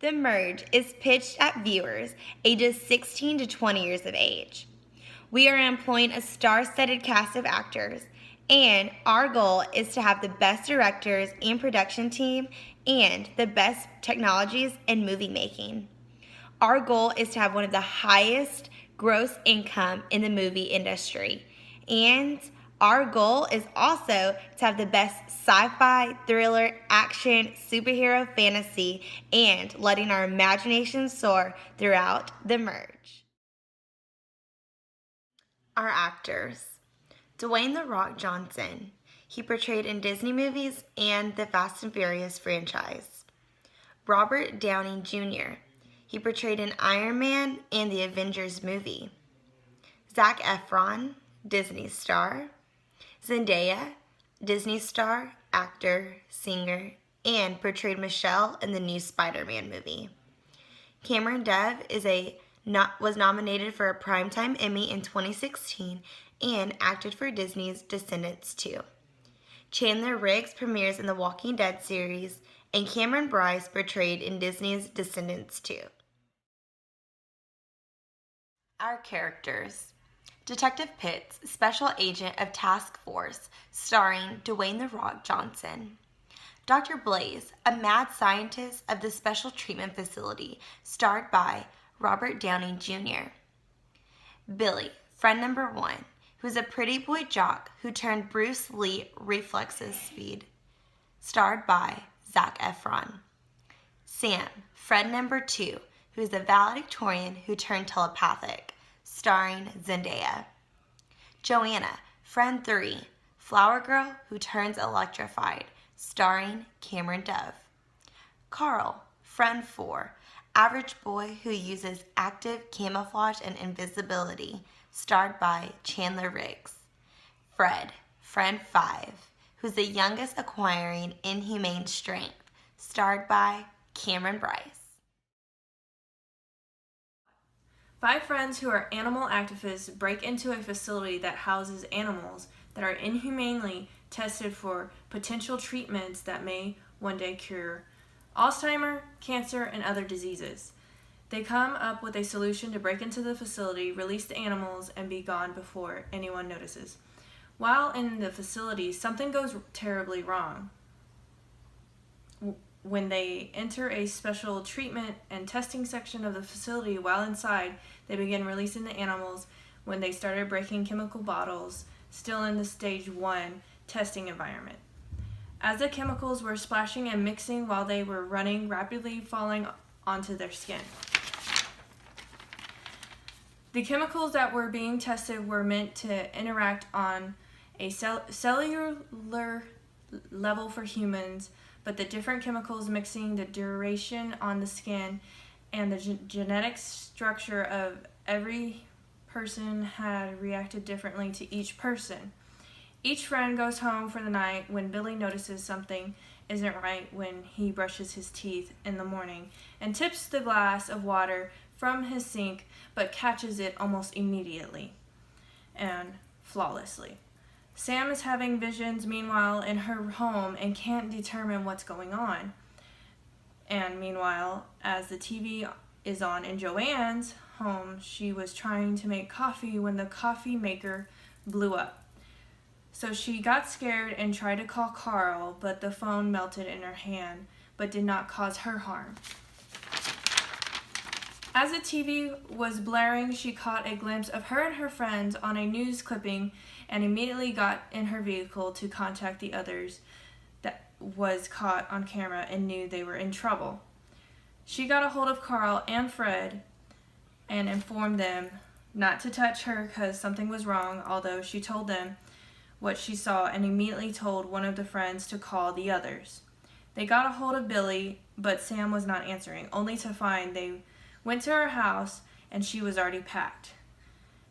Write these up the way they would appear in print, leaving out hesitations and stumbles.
The Merge is pitched at viewers ages 16 to 20 years of age. We are employing a star-studded cast of actors, and our goal is to have the best directors and production team and the best technologies in movie making. Our goal is to have one of the highest gross income in the movie industry, and our goal is also to have the best sci-fi, thriller, action, superhero, fantasy, and letting our imagination soar throughout The Merge. Our actors. Dwayne "The Rock" Johnson. He portrayed in Disney movies and the Fast and Furious franchise. Robert Downey Jr. He portrayed in Iron Man and the Avengers movie. Zac Efron, Disney star. Zendaya, Disney star, actor, singer, and portrayed Michelle in the new Spider-Man movie. Cameron Dove was nominated for a Primetime Emmy in 2016 and acted for Disney's Descendants 2. Chandler Riggs premieres in the Walking Dead series, and Cameron Bryce portrayed in Disney's Descendants 2. Our characters. Detective Pitts, Special Agent of Task Force, starring Dwayne "The Rock" Johnson. Dr. Blaze, a mad scientist of the Special Treatment Facility, starred by Robert Downey Jr. Billy, friend number 1, who's a pretty boy jock who turned Bruce Lee reflexes speed, starred by Zac Efron. Sam, friend number 2, who's a valedictorian who turned telepathic, starring Zendaya. Joanna, friend 3, flower girl who turns electrified, starring Cameron Dove. Carl, friend 4, average boy who uses active camouflage and invisibility, starred by Chandler Riggs. Fred, friend 5, who's the youngest acquiring inhumane strength, starred by Cameron Bryce. 5 friends who are animal activists break into a facility that houses animals that are inhumanely tested for potential treatments that may one day cure Alzheimer's, cancer, and other diseases. They come up with a solution to break into the facility, release the animals, and be gone before anyone notices. While in the facility, something goes terribly wrong. When they enter a special treatment and testing section of the facility, while inside, they begin releasing the animals when they started breaking chemical bottles, still in the stage 1 testing environment. As the chemicals were splashing and mixing while they were running, rapidly falling onto their skin. The chemicals that were being tested were meant to interact on a cellular level for humans, but the different chemicals mixing, the duration on the skin, and the genetic structure of every person had reacted differently to each person. Each friend goes home for the night when Billy notices something isn't right when he brushes his teeth in the morning and tips the glass of water from his sink, but catches it almost immediately and flawlessly. Sam is having visions meanwhile in her home and can't determine what's going on. And meanwhile, as the TV is on in Joanne's home, she was trying to make coffee when the coffee maker blew up. So she got scared and tried to call Carl, but the phone melted in her hand, but did not cause her harm. As the TV was blaring, she caught a glimpse of her and her friends on a news clipping and immediately got in her vehicle to contact the others that was caught on camera and knew they were in trouble. She got a hold of Carl and Fred and informed them not to touch her because something was wrong, although she told them what she saw and immediately told one of the friends to call the others. They got a hold of Billy, but Sam was not answering, only to find they went to her house and she was already packed.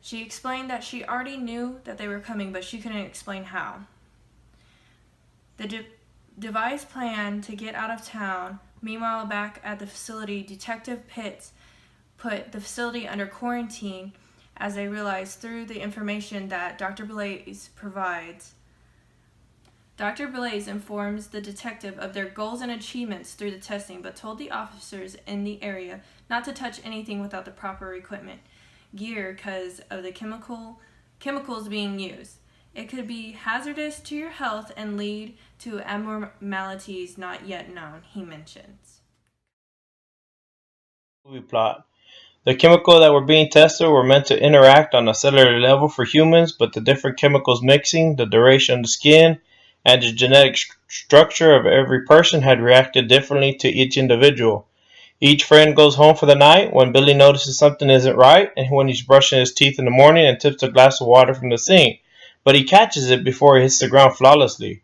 She explained that she already knew that they were coming, but she couldn't explain how. The devised plan to get out of town. Meanwhile, back at the facility, Detective Pitts put the facility under quarantine as they realized through the information that Dr. Blaze provides Dr. Blaze informs the detective of their goals and achievements through the testing, but told the officers in the area not to touch anything without the proper equipment, gear, because of the chemicals being used. It could be hazardous to your health and lead to abnormalities not yet known, he mentions. Movie plot. The chemicals that were being tested were meant to interact on a cellular level for humans, but the different chemicals mixing, the duration of the skin, and the genetic structure of every person had reacted differently to each individual. Each friend goes home for the night when Billy notices something isn't right, and when he's brushing his teeth in the morning and tips a glass of water from the sink, but he catches it before it hits the ground flawlessly.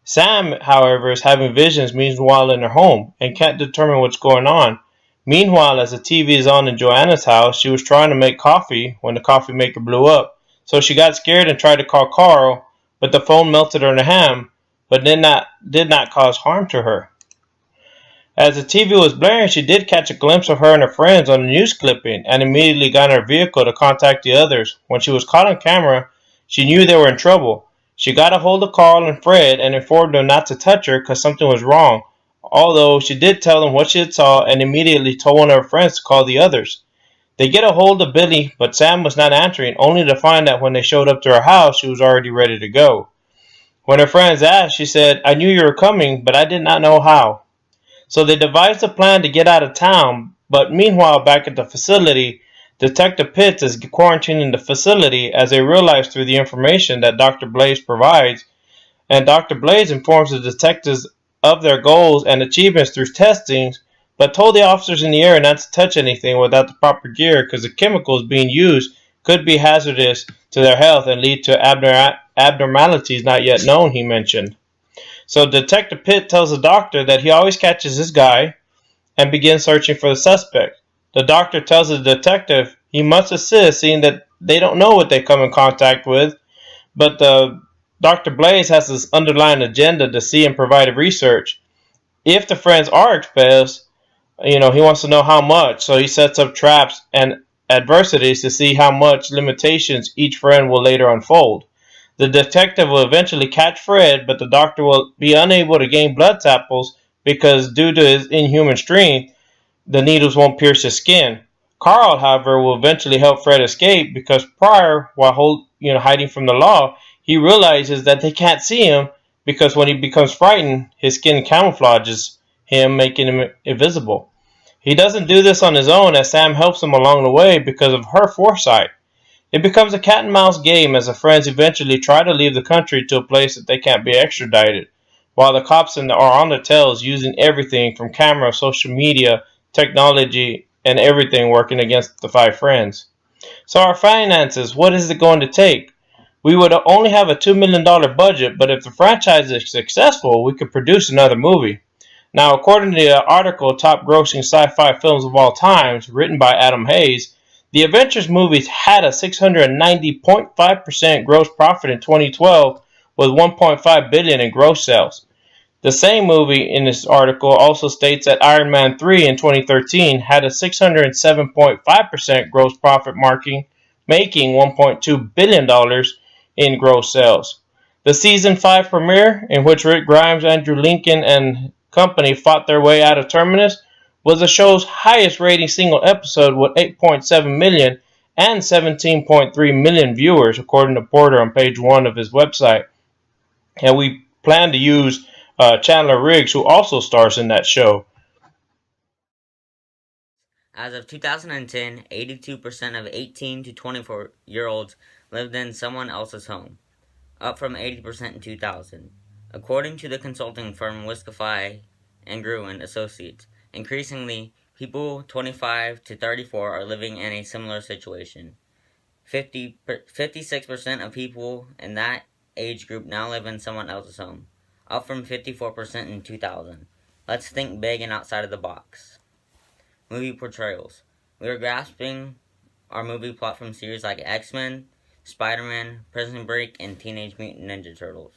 Sam, however, is having visions meanwhile in her home and can't determine what's going on. Meanwhile, as the TV is on in Joanna's house, she was trying to make coffee when the coffee maker blew up. So she got scared and tried to call Carl, but the phone melted her ham, but did not cause harm to her. As the TV was blaring, she did catch a glimpse of her and her friends on a news clipping and immediately got in her vehicle to contact the others. When she was caught on camera, she knew they were in trouble. She got a hold of Carl and Fred and informed them not to touch her because something was wrong, although she did tell them what she had saw and immediately told one of her friends to call the others. They get a hold of Billy, but Sam was not answering, only to find that when they showed up to her house, she was already ready to go. When her friends asked, she said, "I knew you were coming, but I did not know how." So they devised a plan to get out of town, but meanwhile back at the facility, Detective Pitts is quarantining the facility as they realize through the information that Dr. Blaze provides, and Dr. Blaze informs the detectives of their goals and achievements through testings, but told the officers in the area not to touch anything without the proper gear because the chemicals being used could be hazardous to their health and lead to abnormalities not yet known, he mentioned. So Detective Pitt tells the doctor that he always catches this guy and begins searching for the suspect. The doctor tells the detective he must assist, seeing that they don't know what they come in contact with, but Dr. Blaze has this underlying agenda to see and provide research. If the friends are exposed, he wants to know how much, so he sets up traps and adversities to see how much limitations each friend will later unfold. The detective will eventually catch Fred, but the doctor will be unable to gain blood samples because due to his inhuman strength, the needles won't pierce his skin. Carl, however, will eventually help Fred escape because prior, while hiding from the law, he realizes that they can't see him because when he becomes frightened, his skin camouflages him, making him invisible. He doesn't do this on his own as Sam helps him along the way because of her foresight. It becomes a cat and mouse game as the friends eventually try to leave the country to a place that they can't be extradited, while the cops are on their tails using everything from camera, social media, technology, and everything working against the five friends. So our finances, what is it going to take? We would only have a $2 million budget, but if the franchise is successful, we could produce another movie. Now, according to the article Top Grossing Sci-Fi Films of All Times, written by Adam Hayes, the Avengers movies had a 690.5% gross profit in 2012 with $1.5 billion in gross sales. The same movie in this article also states that Iron Man 3 in 2013 had a 607.5% gross profit making $1.2 billion in gross sales. The season 5 premiere, in which Rick Grimes, Andrew Lincoln, and company fought their way out of Terminus, was the show's highest rating single episode with 8.7 million and 17.3 million viewers, according to Porter on page 1 of his website. And we plan to use Chandler Riggs, who also stars in that show. As of 2010, 82% of 18 to 24-year-olds lived in someone else's home, up from 80% in 2000. According to the consulting firm Wiskify and Gruen Associates, increasingly, people 25 to 34 are living in a similar situation. 56% of people in that age group now live in someone else's home, up from 54% in 2000. Let's think big and outside of the box. Movie portrayals. We are grasping our movie plot from series like X-Men, Spider-Man, Prison Break, and Teenage Mutant Ninja Turtles.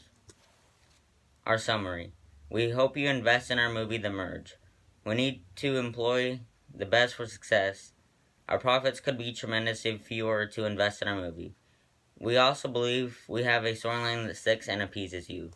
Our summary. We hope you invest in our movie The Merge. We need to employ the best for success. Our profits could be tremendous if you were to invest in our movie. We also believe we have a storyline that sticks and appeases you.